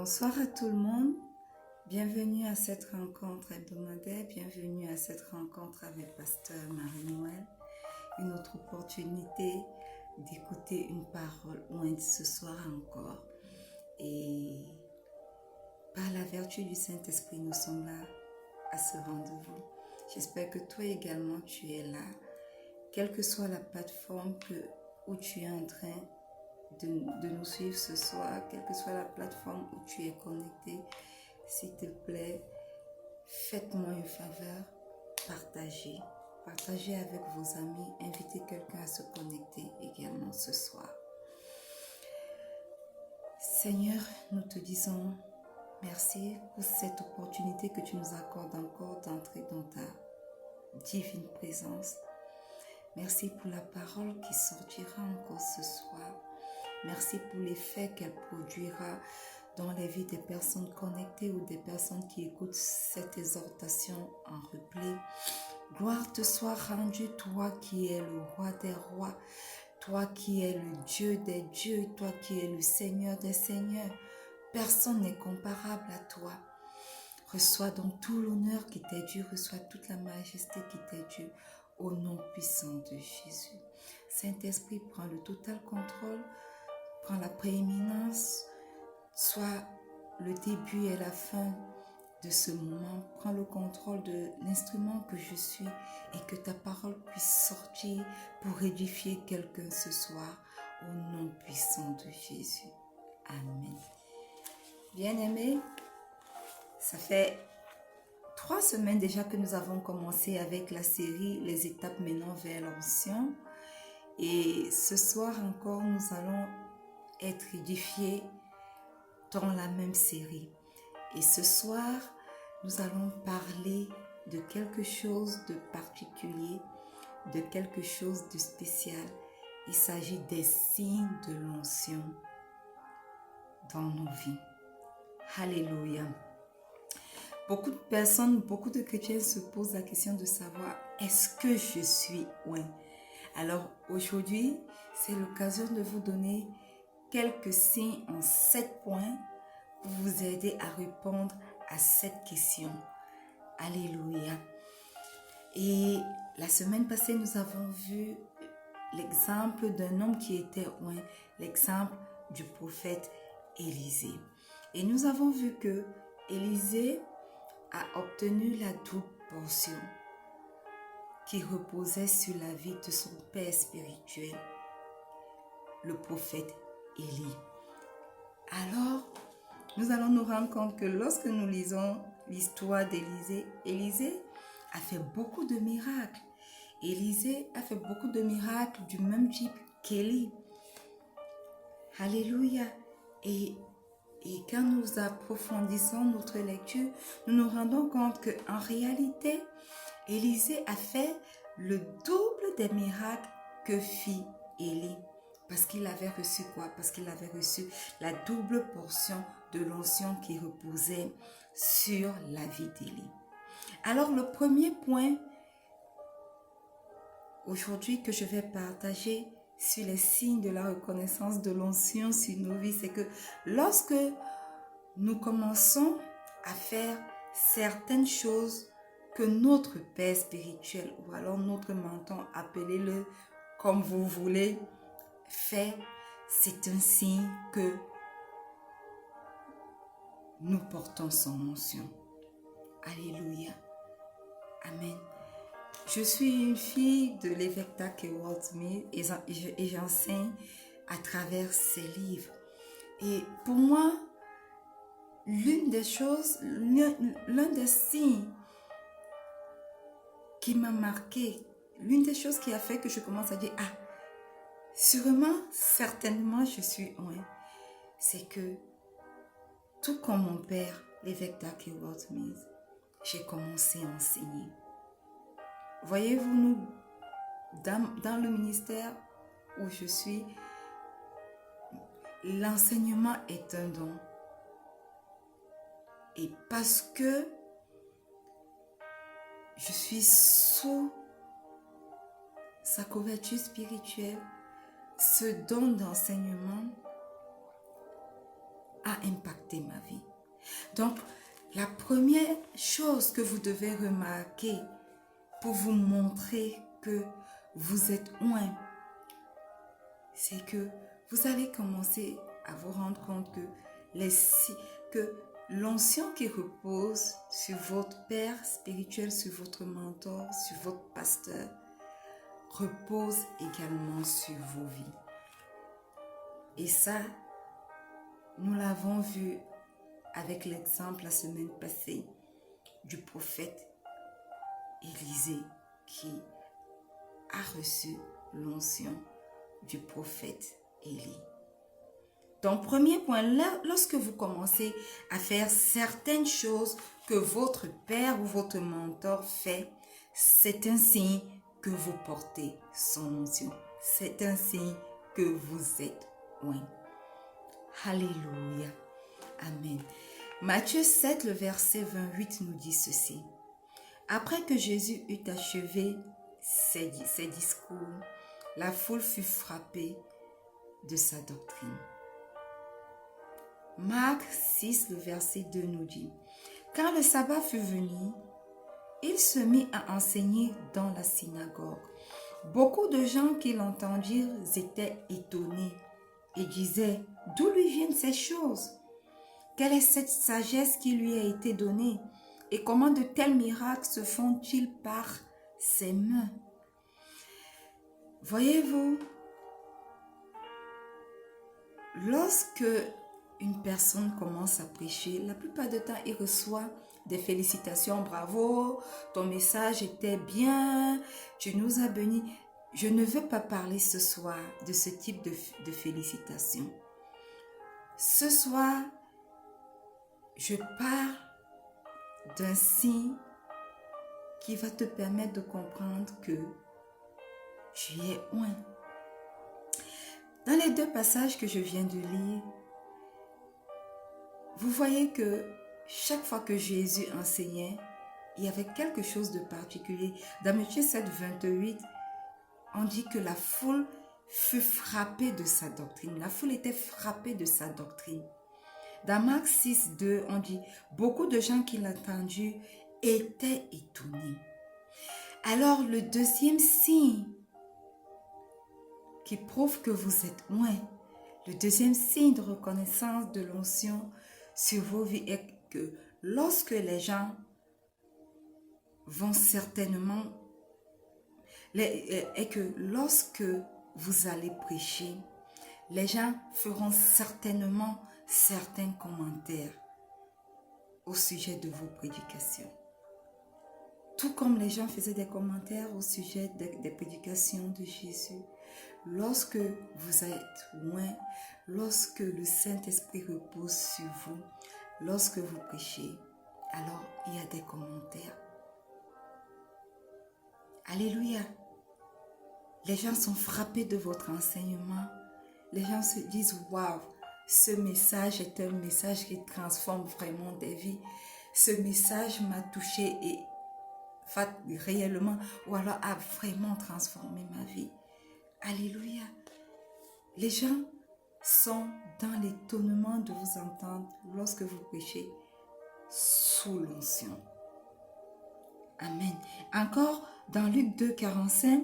Bonsoir à tout le monde, bienvenue à cette rencontre hebdomadaire, bienvenue à cette rencontre avec Pasteur Marie-Noël, une autre opportunité d'écouter une parole loin de ce soir encore. Et par la vertu du Saint-Esprit, nous sommes là à ce rendez-vous. J'espère que toi également tu es là, quelle que soit la plateforme où tu es en train de nous suivre ce soir, quelle que soit la plateforme où tu es connecté, s'il te plaît, faites-moi une faveur, partagez. Partagez avec vos amis, invitez quelqu'un à se connecter également ce soir. Seigneur, nous te disons merci pour cette opportunité que tu nous accordes encore d'entrer dans ta divine présence. Merci pour la parole qui sortira encore ce soir. Merci pour l'effet qu'elle produira dans les vies des personnes connectées ou des personnes qui écoutent cette exhortation en replay. Gloire te soit rendue, toi qui es le roi des rois, toi qui es le Dieu des dieux, toi qui es le Seigneur des seigneurs. Personne n'est comparable à toi. Reçois donc tout l'honneur qui t'est dû, reçois toute la majesté qui t'est due au nom puissant de Jésus. Saint-Esprit, prends le total contrôle, prends la prééminence, soit le début et la fin de ce moment. Prends le contrôle de l'instrument que je suis et que ta parole puisse sortir pour édifier quelqu'un ce soir au nom puissant de Jésus. Amen. Bien-aimés, ça fait 3 semaines déjà que nous avons commencé avec la série Les étapes menant vers l'onction. Et ce soir encore, nous allons être édifiés dans la même série. Et ce soir, nous allons parler de quelque chose de particulier, de quelque chose de spécial. Il s'agit des signes de l'onction dans nos vies. Alléluia. Beaucoup de personnes, beaucoup de chrétiens se posent la question de savoir, est-ce que je suis oint? Alors aujourd'hui, c'est l'occasion de vous donner quelques signes en 7 points pour vous aider à répondre à cette question. Alléluia. Et la semaine passée, nous avons vu l'exemple d'un homme qui était oint, l'exemple du prophète Élisée. Et nous avons vu que Élisée a obtenu la double portion qui reposait sur la vie de son père spirituel, le prophète Élie. Alors, nous allons nous rendre compte que lorsque nous lisons l'histoire d'Élisée, Élisée a fait beaucoup de miracles. Élisée a fait beaucoup de miracles du même type qu'Élie. Alléluia. Et quand nous approfondissons notre lecture, nous nous rendons compte qu'en réalité, Élisée a fait le double des miracles que fit Élie. Parce qu'il avait reçu quoi? Parce qu'il avait reçu la double portion de l'onction qui reposait sur la vie d'Élie. Alors le premier point aujourd'hui que je vais partager sur les signes de la reconnaissance de l'onction sur nos vies, c'est que lorsque nous commençons à faire certaines choses que notre père spirituel ou alors notre menton, appelez-le comme vous voulez, fait, c'est un signe que nous portons son onction. Alléluia. Amen. Je suis une fille de l'évêque Walt Smith et j'enseigne à travers ses livres. Et pour moi, l'un des signes qui m'a marqué, l'une des choses qui a fait que je commence à dire, sûrement, certainement, je suis oint, c'est que tout comme mon père, l'évêque Walt Smith, j'ai commencé à enseigner. Voyez-vous, nous, dans le ministère où je suis, l'enseignement est un don. Et parce que je suis sous sa couverture spirituelle, ce don d'enseignement a impacté ma vie. Donc, la première chose que vous devez remarquer pour vous montrer que vous êtes oint, c'est que vous allez commencer à vous rendre compte que l'onction qui repose sur votre père spirituel, sur votre mentor, sur votre pasteur, repose également sur vos vies. Et ça, nous l'avons vu avec l'exemple la semaine passée du prophète Élisée qui a reçu l'onction du prophète Élie. Donc, premier point, là, lorsque vous commencez à faire certaines choses que votre père ou votre mentor fait, c'est un signe que vous portez son onction. C'est un signe que vous êtes oint. Alléluia. Amen. Matthieu 7, le verset 28 nous dit ceci. Après que Jésus eut achevé ses discours, la foule fut frappée de sa doctrine. Marc 6, le verset 2 nous dit, « Quand le sabbat fut venu, il se mit à enseigner dans la synagogue. Beaucoup de gens qui l'entendirent étaient étonnés et disaient, « D'où lui viennent ces choses? Quelle est cette sagesse qui lui a été donnée? Et comment de tels miracles se font-ils par ses mains? » Voyez-vous, lorsque une personne commence à prêcher, la plupart du temps, il reçoit des félicitations. Bravo, ton message était bien, tu nous as bénis. Je ne veux pas parler ce soir de ce type de félicitations. Ce soir, je parle d'un signe qui va te permettre de comprendre que tu es oint. Dans les deux passages que je viens de lire, vous voyez que chaque fois que Jésus enseignait, il y avait quelque chose de particulier. Dans Matthieu 7, 28, on dit que la foule fut frappée de sa doctrine. La foule était frappée de sa doctrine. Dans Marc 6, 2, on dit « Beaucoup de gens qui l'ont entendu étaient étonnés. » Alors, le deuxième signe qui prouve que vous êtes oint, le deuxième signe de reconnaissance de l'onction sur vos vies est que lorsque les gens vont certainement, est que lorsque vous allez prêcher, les gens feront certainement certains commentaires au sujet de vos prédications. Tout comme les gens faisaient des commentaires au sujet des prédications de Jésus. Lorsque vous êtes oint, lorsque le Saint-Esprit repose sur vous, lorsque vous prêchez, alors il y a des commentaires. Alléluia. Les gens sont frappés de votre enseignement. Les gens se disent, waouh, ce message est un message qui transforme vraiment des vies. Ce message m'a touché et réellement, ou alors a vraiment transformé ma vie. Alléluia. Les gens sont dans l'étonnement de vous entendre lorsque vous prêchez sous l'onction. Amen. Encore dans Luc 2, 47,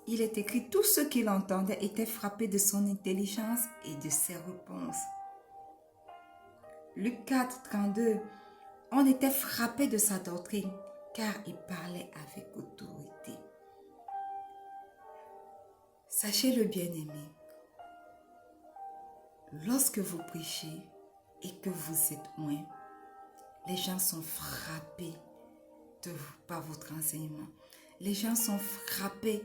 il est écrit, tous ceux qui l'entendaient étaient frappés de son intelligence et de ses réponses. Luc 4, 32, on était frappé de sa doctrine car il parlait avec autorité. Sachez-le, bien-aimé, lorsque vous prêchez et que vous êtes oint, les gens sont frappés par votre enseignement. Les gens sont frappés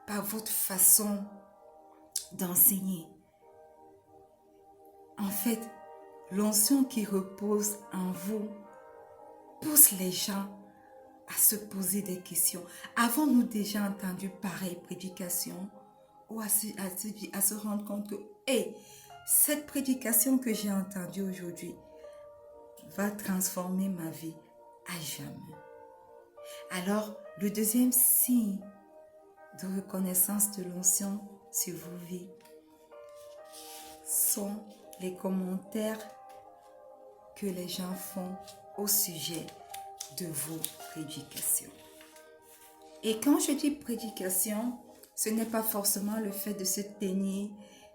par votre façon d'enseigner. En fait, l'onction qui repose en vous pousse les gens à se poser des questions. Avons-nous déjà entendu pareille prédication ou à se rendre compte que cette prédication que j'ai entendue aujourd'hui va transformer ma vie à jamais. Alors, le deuxième signe de reconnaissance de l'onction sur vos vies, sont les commentaires que les gens font au sujet de vos prédications. Et quand je dis prédication, ce n'est pas forcément le fait de se tenir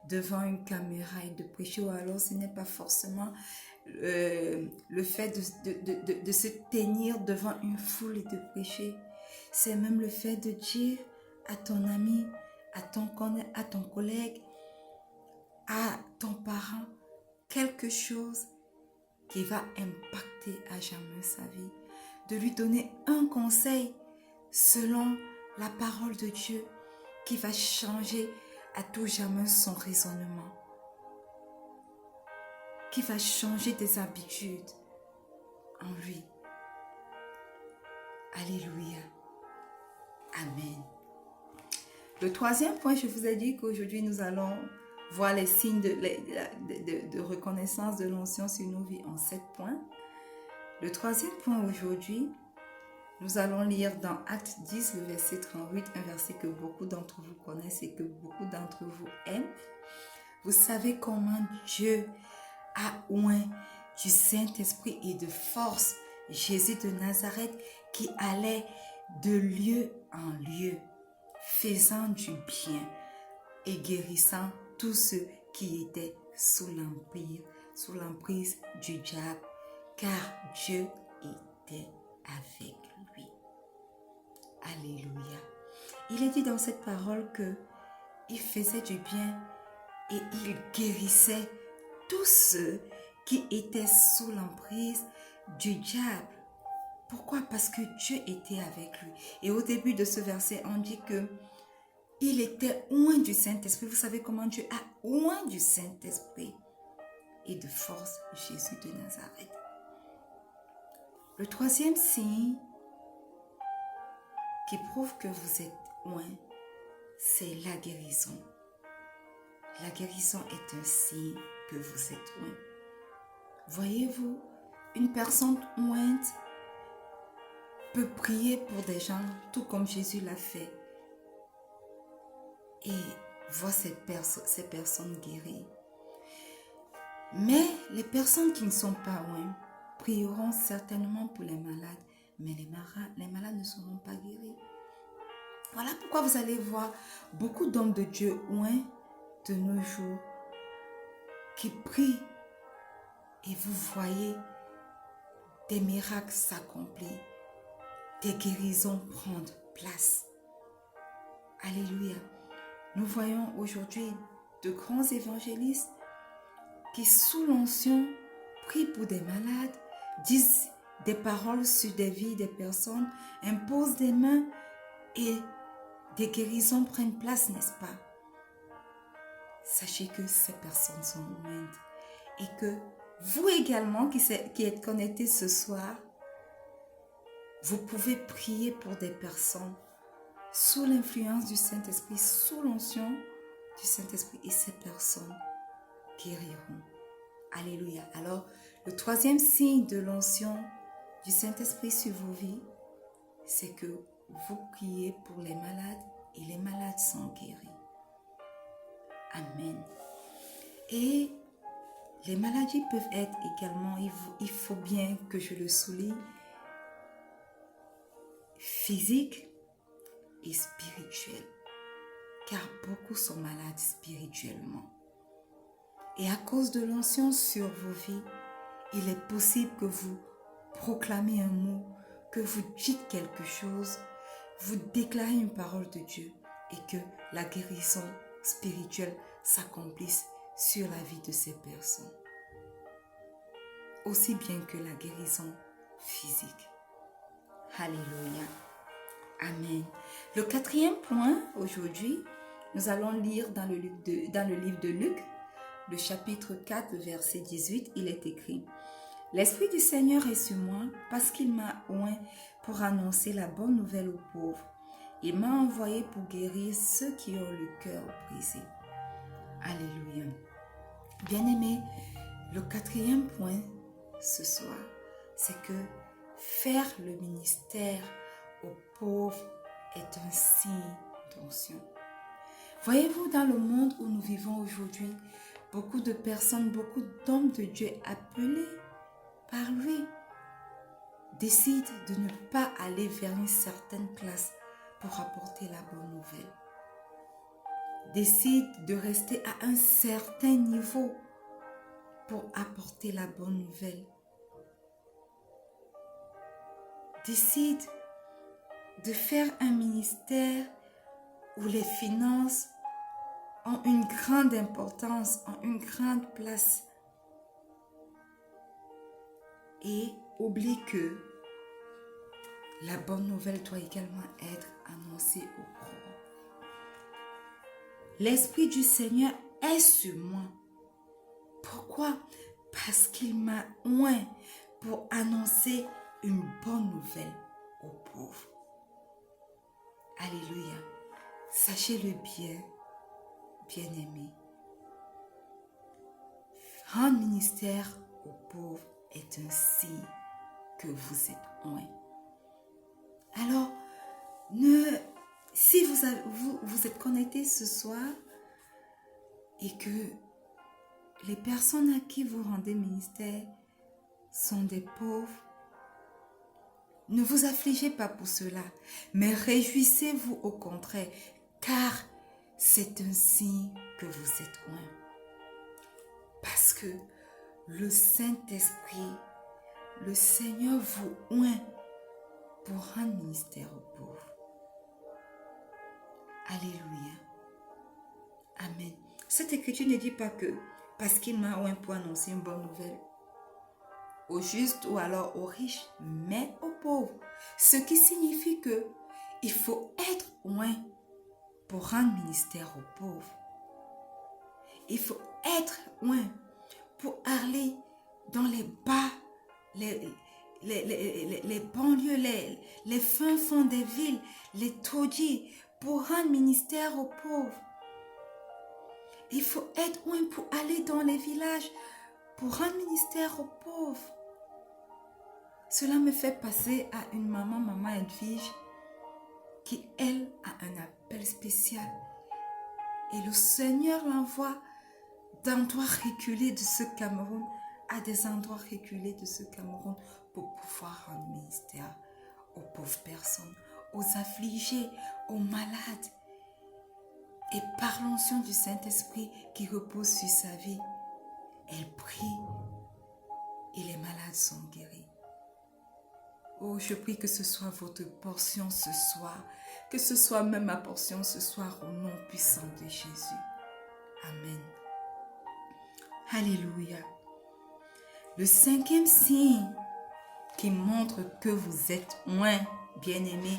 devant une caméra et de prêcher, ou alors ce n'est pas forcément le fait de se tenir devant une foule et de prêcher. C'est même le fait de dire à ton ami, à ton collègue, à ton parent, quelque chose qui va impacter à jamais sa vie. De lui donner un conseil selon la parole de Dieu qui va changer à tout jamais son raisonnement, qui va changer des habitudes en lui. Alléluia. Amen. Le troisième point, je vous ai dit qu'aujourd'hui nous allons voir les signes de reconnaissance de l'onction sur nos vies en 7 points. Le troisième point aujourd'hui, nous allons lire dans Actes 10, le verset 38, un verset que beaucoup d'entre vous connaissent et que beaucoup d'entre vous aiment. Vous savez comment Dieu a oint du Saint-Esprit et de force Jésus de Nazareth qui allait de lieu en lieu, faisant du bien et guérissant tous ceux qui étaient sous l'emprise du diable, car Dieu était avec lui. Alléluia. Il est dit dans cette parole que il faisait du bien et il guérissait tous ceux qui étaient sous l'emprise du diable. Pourquoi? Parce que Dieu était avec lui. Et au début de ce verset, on dit que il était oint du Saint-Esprit. Vous savez comment Dieu a oint du Saint-Esprit et de force Jésus de Nazareth. Le troisième signe qui prouve que vous êtes oint, c'est la guérison. La guérison est un signe que vous êtes oint. Voyez-vous, une personne ointe peut prier pour des gens, tout comme Jésus l'a fait, et voir ces personnes guéries. Mais les personnes qui ne sont pas ointes prieront certainement pour les malades, mais les malades ne seront pas guéris. Voilà pourquoi vous allez voir beaucoup d'hommes de Dieu oints de nos jours qui prient et vous voyez des miracles s'accomplir, des guérisons prendre place. Alléluia. Nous voyons aujourd'hui de grands évangélistes qui, sous l'onction, prient pour des malades, disent des paroles sur des vies des personnes, imposent des mains et des guérisons prennent place, n'est-ce pas? Sachez que ces personnes sont ointes et que vous également qui êtes connectés ce soir, vous pouvez prier pour des personnes sous l'influence du Saint-Esprit, sous l'onction du Saint-Esprit, et ces personnes guériront. Alléluia. Alors, le troisième signe de l'onction du Saint-Esprit sur vos vies, c'est que vous priez pour les malades et les malades sont guéris. Amen. Et les maladies peuvent être également, il faut bien que je le souligne, physiques et spirituelles, car beaucoup sont malades spirituellement. Et à cause de l'onction sur vos vies, il est possible que vous proclamez un mot, que vous dites quelque chose, vous déclarez une parole de Dieu et que la guérison spirituelle s'accomplisse sur la vie de ces personnes. Aussi bien que la guérison physique. Alléluia. Amen. Le quatrième point aujourd'hui, nous allons lire dans le livre de Luc, le chapitre 4, le verset 18, il est écrit: « L'Esprit du Seigneur est sur moi parce qu'il m'a oint pour annoncer la bonne nouvelle aux pauvres. Il m'a envoyé pour guérir ceux qui ont le cœur brisé. » Alléluia. Bien-aimés, le quatrième point ce soir, c'est que faire le ministère aux pauvres est un signe d'onction. Voyez-vous, dans le monde où nous vivons aujourd'hui, beaucoup de personnes, beaucoup d'hommes de Dieu appelés par lui décident de ne pas aller vers une certaine classe pour apporter la bonne nouvelle. Décident de rester à un certain niveau pour apporter la bonne nouvelle. Décident de faire un ministère où les finances ont une grande importance, ont une grande place. Et oublie que la bonne nouvelle doit également être annoncée aux pauvres. L'Esprit du Seigneur est sur moi. Pourquoi? Parce qu'il m'a oint pour annoncer une bonne nouvelle aux pauvres. Alléluia. Sachez-le bien, bien-aimés. Rendre ministère aux pauvres est un signe que vous êtes oint. Alors, si vous êtes connectés ce soir et que les personnes à qui vous rendez ministère sont des pauvres, ne vous affligez pas pour cela, mais réjouissez-vous au contraire, car c'est un signe que vous êtes oint. Parce que le Saint-Esprit, le Seigneur vous oint pour rendre ministère aux pauvres. Alléluia. Amen. Cette écriture ne dit pas que parce qu'il m'a oint pour annoncer une bonne nouvelle aux justes ou alors aux riches, mais aux pauvres. Ce qui signifie que il faut être oint pour rendre ministère aux pauvres. Il faut être oint pour aller dans les bas, les banlieues, les fins fonds des villes, les taudis, pour rendre ministère aux pauvres. Il faut être oint pour aller dans les villages, pour rendre ministère aux pauvres. Cela me fait passer à une maman Edwige, qui, elle, a un appel spécial. Et le Seigneur l'envoie d'endroits reculés de ce Cameroun à des endroits reculés de ce Cameroun pour pouvoir rendre ministère aux pauvres personnes, aux affligés, aux malades. Et par l'onction du Saint-Esprit qui repose sur sa vie, elle prie et les malades sont guéris. Oh, je prie que ce soit votre portion ce soir, que ce soit même ma portion ce soir au nom puissant de Jésus. Amen. Alléluia. Le cinquième signe qui montre que vous êtes oint, bien-aimés,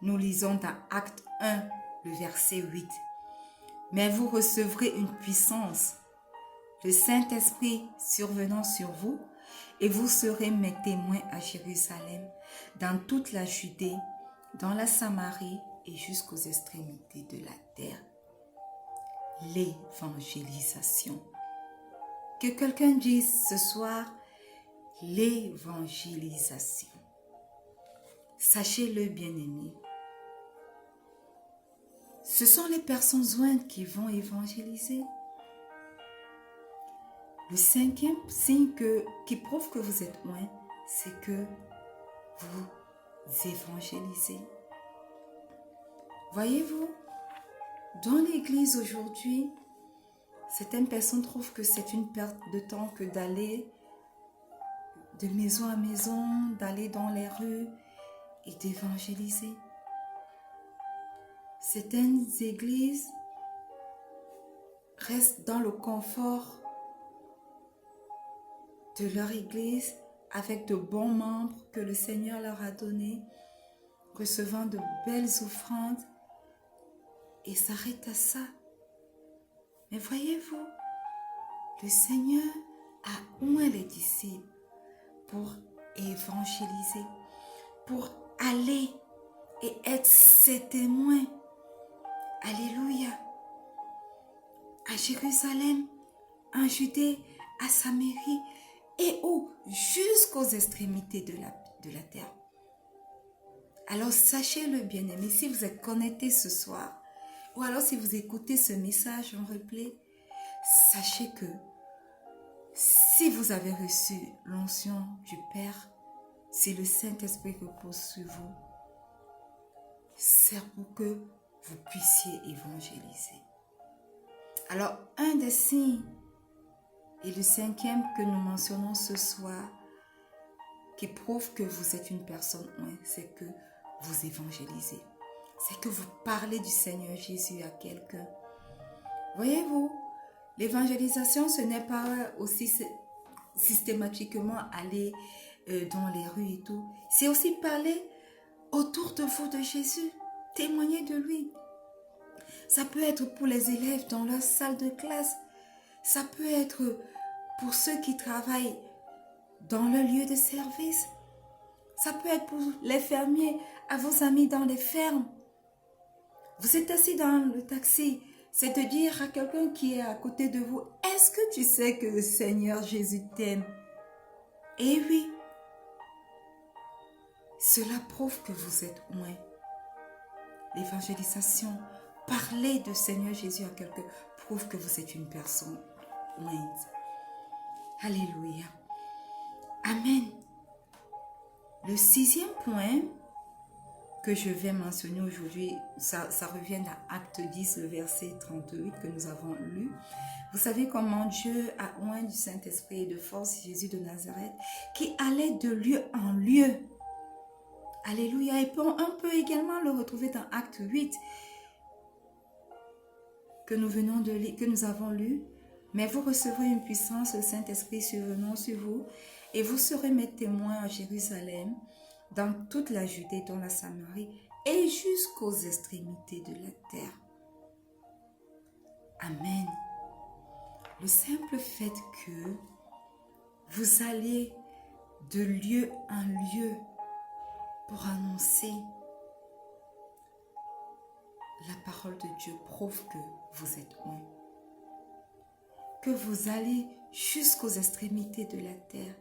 nous lisons dans Acte 1, le verset 8. Mais vous recevrez une puissance, le Saint-Esprit survenant sur vous, et vous serez mes témoins à Jérusalem, dans toute la Judée, dans la Samarie et jusqu'aux extrémités de la terre. L'évangélisation. Que quelqu'un dise ce soir, l'évangélisation. Sachez-le, bien-aimés. Ce sont les personnes ointes qui vont évangéliser. Le cinquième signe qui prouve que vous êtes oint, c'est que vous évangélisez. Voyez-vous, dans l'église aujourd'hui, certaines personnes trouvent que c'est une perte de temps que d'aller de maison à maison, d'aller dans les rues et d'évangéliser. Certaines églises restent dans le confort de leur église avec de bons membres que le Seigneur leur a donnés, recevant de belles offrandes et s'arrêtent à ça. Mais voyez-vous, le Seigneur a oint les disciples pour évangéliser, pour aller et être ses témoins. Alléluia. À Jérusalem, en Judée, à Samarie et jusqu'aux extrémités de la terre. Alors sachez-le, bien-aimés, si vous êtes connectés ce soir, ou alors si vous écoutez ce message en replay, sachez que si vous avez reçu l'onction du Père, si le Saint-Esprit repose sur vous, c'est pour que vous puissiez évangéliser. Alors, un des signes, et le cinquième que nous mentionnons ce soir, qui prouve que vous êtes une personne, c'est que vous évangélisez. C'est que vous parlez du Seigneur Jésus à quelqu'un. Voyez-vous, l'évangélisation, ce n'est pas aussi systématiquement aller dans les rues et tout. C'est aussi parler autour de vous de Jésus, témoigner de lui. Ça peut être pour les élèves dans leur salle de classe. Ça peut être pour ceux qui travaillent dans le lieu de service. Ça peut être pour les fermiers, à vos amis dans les fermes. Vous êtes assis dans le taxi, c'est de dire à quelqu'un qui est à côté de vous, est-ce que tu sais que le Seigneur Jésus t'aime? Eh oui, cela prouve que vous êtes loin. L'évangélisation, parler de Seigneur Jésus à quelqu'un, prouve que vous êtes une personne loin. Alléluia. Amen. Le sixième point que je vais mentionner aujourd'hui, ça revient à Acte 10, le verset 38 que nous avons lu. Vous savez comment Dieu a oint du Saint-Esprit et de force Jésus de Nazareth qui allait de lieu en lieu. Alléluia. Et on peut également le retrouver dans Acte 8 que nous avons lu. Mais vous recevrez une puissance, le Saint-Esprit survenant sur vous, et vous serez mes témoins à Jérusalem, dans toute la Judée, dans la Samarie, et jusqu'aux extrémités de la terre. Amen. Le simple fait que vous allez de lieu en lieu pour annoncer la parole de Dieu prouve que vous êtes loin. Que vous allez jusqu'aux extrémités de la terre.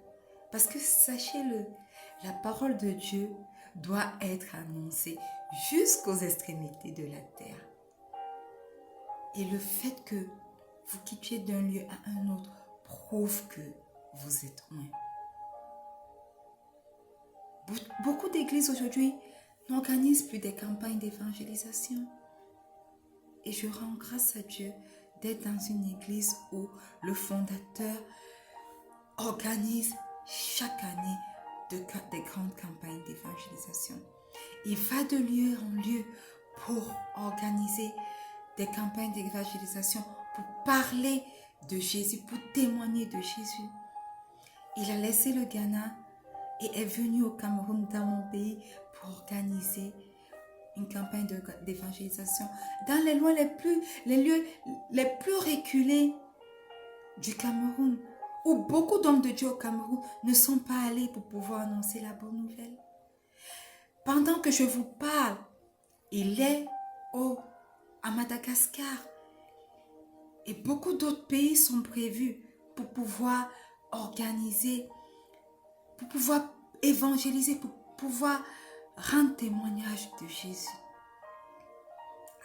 Parce que sachez-le, la parole de Dieu doit être annoncée jusqu'aux extrémités de la terre. Et le fait que vous quittiez d'un lieu à un autre prouve que vous êtes loin. Beaucoup d'églises aujourd'hui n'organisent plus des campagnes d'évangélisation. Et je rends grâce à Dieu d'être dans une église où le fondateur organise chaque année des grandes campagnes d'évangélisation. Il va de lieu en lieu pour organiser des campagnes d'évangélisation, pour parler de Jésus, pour témoigner de Jésus. Il a laissé le Ghana et est venu au Cameroun, dans mon pays, pour organiser une campagne d'évangélisation dans les lieux les plus reculés du Cameroun, où beaucoup d'hommes de Dieu au Cameroun ne sont pas allés pour pouvoir annoncer la bonne nouvelle. Pendant que je vous parle, il est à Madagascar et beaucoup d'autres pays sont prévus pour pouvoir organiser, pour pouvoir évangéliser, pour pouvoir rendre témoignage de Jésus.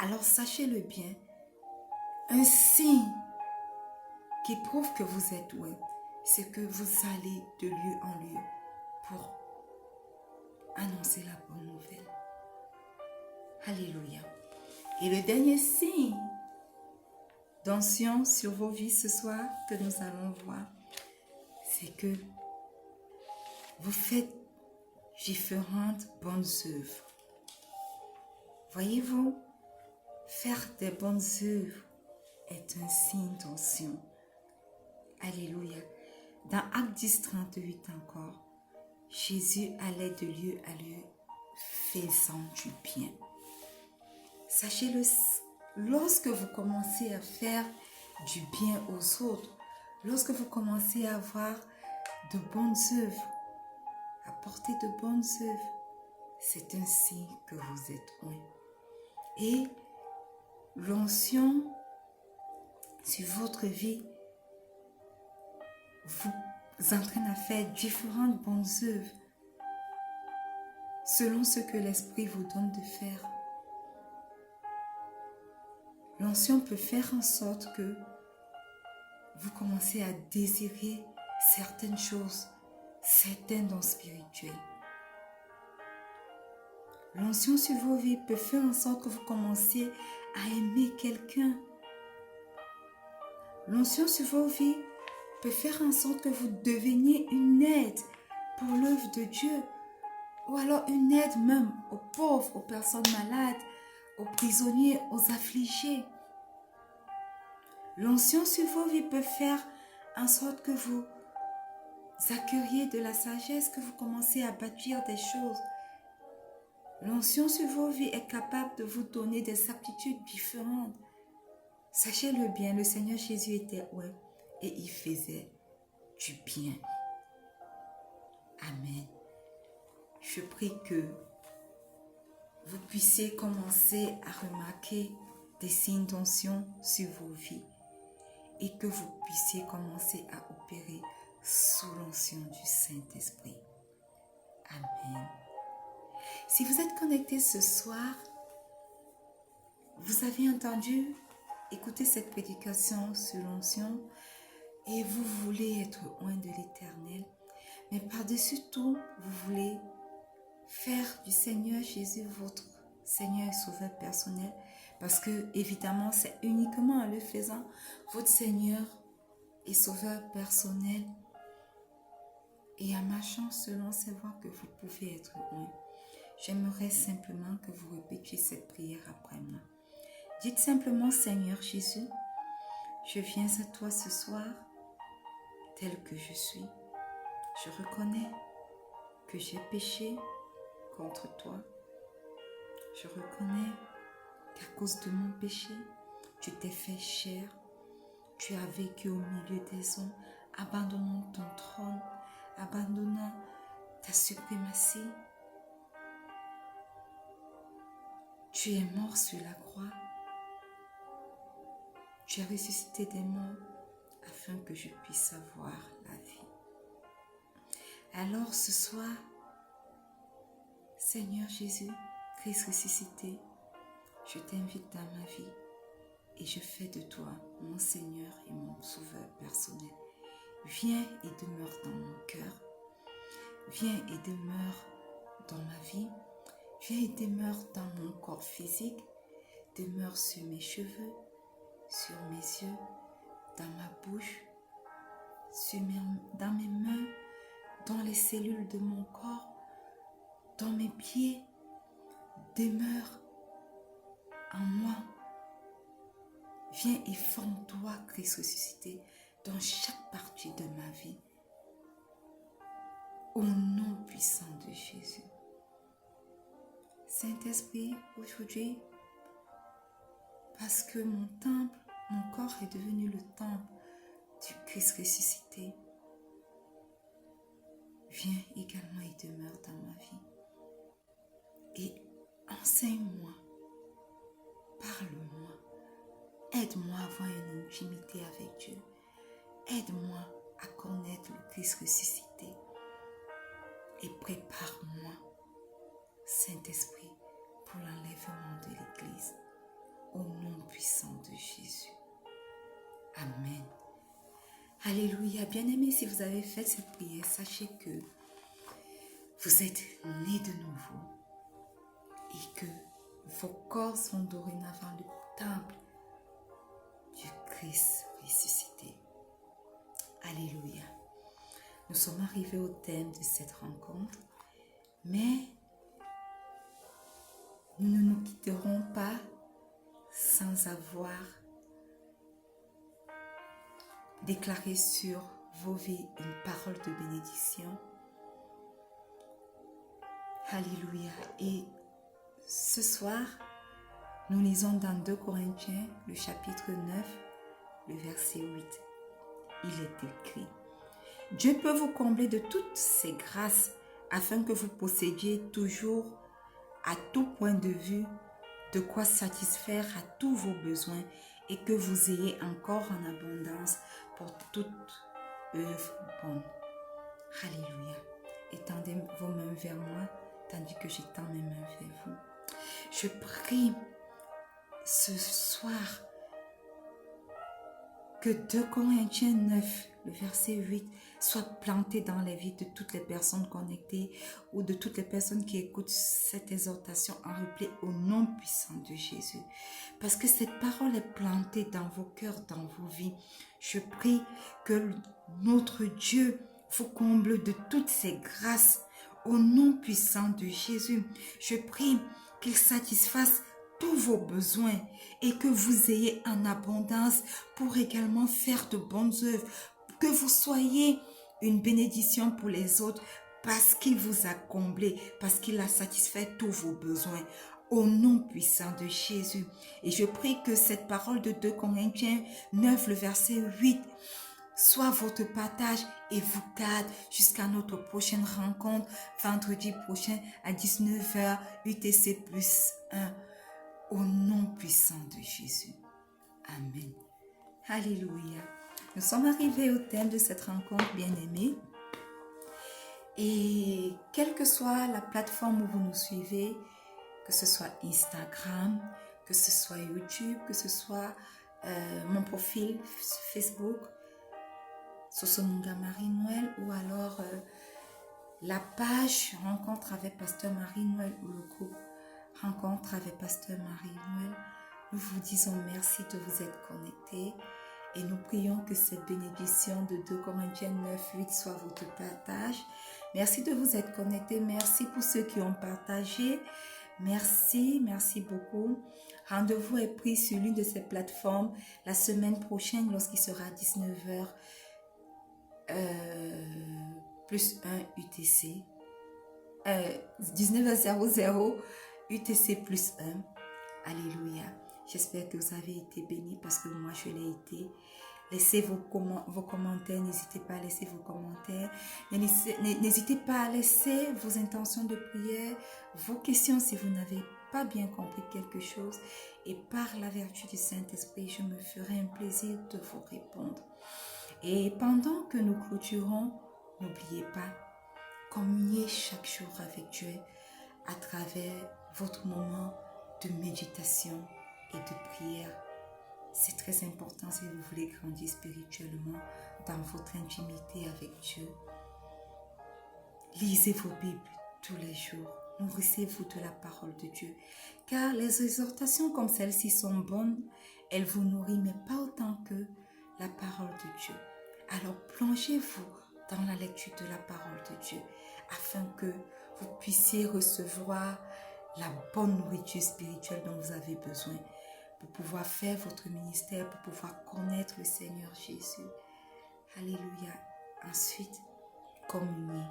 Alors sachez-le bien, un signe qui prouve que vous êtes loin, c'est que vous allez de lieu en lieu pour annoncer la bonne nouvelle. Alléluia. Et le dernier signe d'onction sur vos vies ce soir que nous allons voir, c'est que vous faites différentes bonnes œuvres. Voyez-vous, faire des bonnes œuvres est un signe d'onction. Alléluia. Dans Acte 10, 38 encore, Jésus allait de lieu à lieu faisant du bien. Sachez-le, lorsque vous commencez à faire du bien aux autres, lorsque vous commencez à avoir de bonnes œuvres, à porter de bonnes œuvres, c'est un signe que vous êtes loin. Et l'onction sur votre vie vous entraîne à faire différentes bonnes œuvres selon ce que l'Esprit vous donne de faire. L'onction peut faire en sorte que vous commencez à désirer certaines choses, certains dons spirituels. L'onction sur vos vies peut faire en sorte que vous commenciez à aimer quelqu'un. L'onction sur vos vies peut faire en sorte que vous deveniez une aide pour l'œuvre de Dieu, ou alors une aide même aux pauvres, aux personnes malades, aux prisonniers, aux affligés. L'onction sur vos vies peut faire en sorte que vous accueilliez de la sagesse, que vous commencez à bâtir des choses. L'onction sur vos vies est capable de vous donner des aptitudes différentes. Sachez-le bien, le Seigneur Jésus était ouais et il faisait du bien. Amen. Je prie que vous puissiez commencer à remarquer des signes d'onction sur vos vies et que vous puissiez commencer à opérer sous l'onction du Saint-Esprit. Amen. Si vous êtes connecté ce soir, vous avez entendu écouter cette prédication sur l'onction et vous voulez être loin de l'Éternel, mais par-dessus tout, vous voulez faire du Seigneur Jésus votre Seigneur et Sauveur personnel, parce que évidemment c'est uniquement en le faisant votre Seigneur et Sauveur personnel et en marchant selon ses voies que vous pouvez être loin. J'aimerais simplement que vous répétiez cette prière après moi. Dites simplement: Seigneur Jésus, je viens à toi ce soir tel que je suis. Je reconnais que j'ai péché contre toi. Je reconnais qu'à cause de mon péché, tu t'es fait chair. Tu as vécu au milieu des hommes, abandonnant ton trône, abandonnant ta suprématie. Tu es mort sur la croix. Tu as ressuscité des morts afin que je puisse avoir la vie. Alors ce soir, Seigneur Jésus, Christ ressuscité, je t'invite dans ma vie et je fais de toi mon Seigneur et mon Sauveur personnel. Viens et demeure dans mon cœur. Viens et demeure dans ma vie. Viens et demeure dans mon corps physique. Demeure sur mes cheveux, sur mes yeux, dans ma bouche, dans mes mains, dans les cellules de mon corps, dans mes pieds. Demeure en moi. Viens et forme-toi, Christ ressuscité, dans chaque partie de ma vie. Au nom puissant de Jésus. Saint-Esprit, aujourd'hui, parce que mon temple, mon corps est devenu le temple du Christ ressuscité, viens également et demeure dans ma vie. Et enseigne-moi, parle-moi, aide-moi à avoir une intimité avec Dieu. Aide-moi à connaître le Christ ressuscité. Et prépare-moi, Saint-Esprit, pour l'enlèvement de l'Église. Au nom puissant de Jésus. Amen. Alléluia. Bien-aimés, si vous avez fait cette prière, sachez que vous êtes nés de nouveau et que vos corps sont dorénavant le temple du Christ ressuscité. Alléluia. Nous sommes arrivés au thème de cette rencontre, mais nous ne nous quitterons pas sans avoir déclaré sur vos vies une parole de bénédiction. Alléluia. Et ce soir, nous lisons dans 2 Corinthiens, le chapitre 9, le verset 8. Il est écrit: Dieu peut vous combler de toutes ses grâces afin que vous possédiez toujours, à tout point de vue, de quoi satisfaire à tous vos besoins et que vous ayez encore en abondance pour toute œuvre bonne. Alléluia. Étendez vos mains vers moi tandis que j'étends mes mains vers vous. Je prie ce soir Que 2 Corinthiens 9, le verset 8, soit planté dans les vies de toutes les personnes connectées ou de toutes les personnes qui écoutent cette exhortation en replay au nom puissant de Jésus. Parce que cette parole est plantée dans vos cœurs, dans vos vies. Je prie que notre Dieu vous comble de toutes ses grâces au nom puissant de Jésus. Je prie qu'il satisfasse tous vos besoins et que vous ayez en abondance pour également faire de bonnes œuvres, que vous soyez une bénédiction pour les autres parce qu'il vous a comblé, parce qu'il a satisfait tous vos besoins au nom puissant de Jésus. Et je prie que cette parole de 2 Corinthiens 9, le verset 8, soit votre partage et vous garde jusqu'à notre prochaine rencontre vendredi prochain à 19h UTC plus 1 au nom puissant de Jésus. Amen. Alléluia. Nous sommes arrivés au thème de cette rencontre bien-aimée. Et quelle que soit la plateforme où vous nous suivez, que ce soit Instagram, que ce soit YouTube, que ce soit mon profil Facebook, Sosomunga Marie-Noël, ou alors la page Rencontre avec Pasteur Marie-Noël ou le groupe Rencontre avec Pasteur Marie-Noël, nous vous disons merci de vous être connectés et nous prions que cette bénédiction de 2 Corinthiens 9, 8 soit votre partage. Merci de vous être connectés. Merci pour ceux qui ont partagé. Merci beaucoup. Rendez-vous est pris sur l'une de ces plateformes la semaine prochaine lorsqu'il sera 19h plus 1 UTC. 19h00 UTC plus 1. Alléluia. J'espère que vous avez été bénis parce que moi je l'ai été. Laissez vos commentaires, n'hésitez pas à laisser vos commentaires. N'hésitez pas à laisser vos intentions de prière, vos questions si vous n'avez pas bien compris quelque chose. Et par la vertu du Saint-Esprit, je me ferai un plaisir de vous répondre. Et pendant que nous clôturons, n'oubliez pas, communiez chaque jour avec Dieu à travers votre moment de méditation et de prière. C'est très important si vous voulez grandir spirituellement dans votre intimité avec Dieu. Lisez vos Bibles tous les jours. Nourrissez-vous de la parole de Dieu. Car les exhortations comme celles-ci sont bonnes. Elles vous nourrissent, mais pas autant que la parole de Dieu. Alors plongez-vous dans la lecture de la parole de Dieu afin que vous puissiez recevoir la bonne nourriture spirituelle dont vous avez besoin pour pouvoir faire votre ministère, pour pouvoir connaître le Seigneur Jésus. Alléluia. Ensuite, communiez.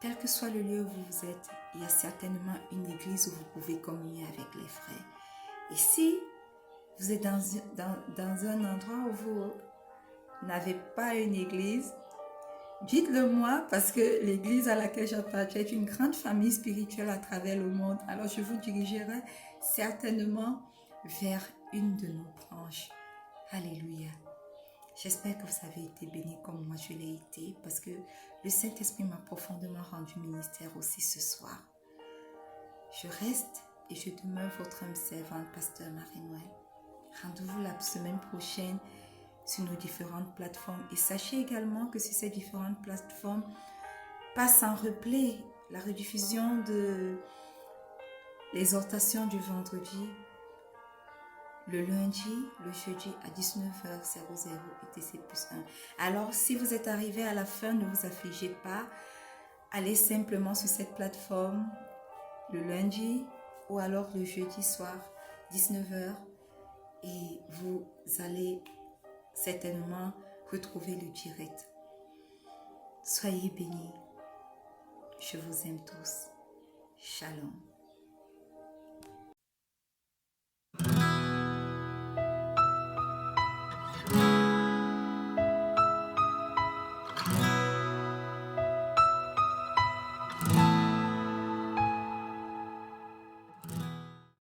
Quel que soit le lieu où vous êtes, il y a certainement une église où vous pouvez communier avec les frères. Et si vous êtes dans un endroit où vous n'avez pas une église, dites-le moi parce que l'église à laquelle j'appartiens est une grande famille spirituelle à travers le monde. Alors je vous dirigerai certainement vers une de nos branches. Alléluia. J'espère que vous avez été bénis comme moi je l'ai été parce que le Saint-Esprit m'a profondément rendu ministère aussi ce soir. Je reste et je demeure votre âme servante, Pasteur Marie-Noël. Rendez-vous la semaine prochaine sur nos différentes plateformes. Et sachez également que sur ces différentes plateformes passe en replay la rediffusion de l'exhortation du vendredi, le lundi, le jeudi à 19h00 UTC plus 1. Alors, si vous êtes arrivé à la fin, ne vous affligez pas. Allez simplement sur cette plateforme le lundi ou alors le jeudi soir, 19h, et vous allez certainement retrouver le direct. Soyez bénis. Je vous aime tous. Shalom.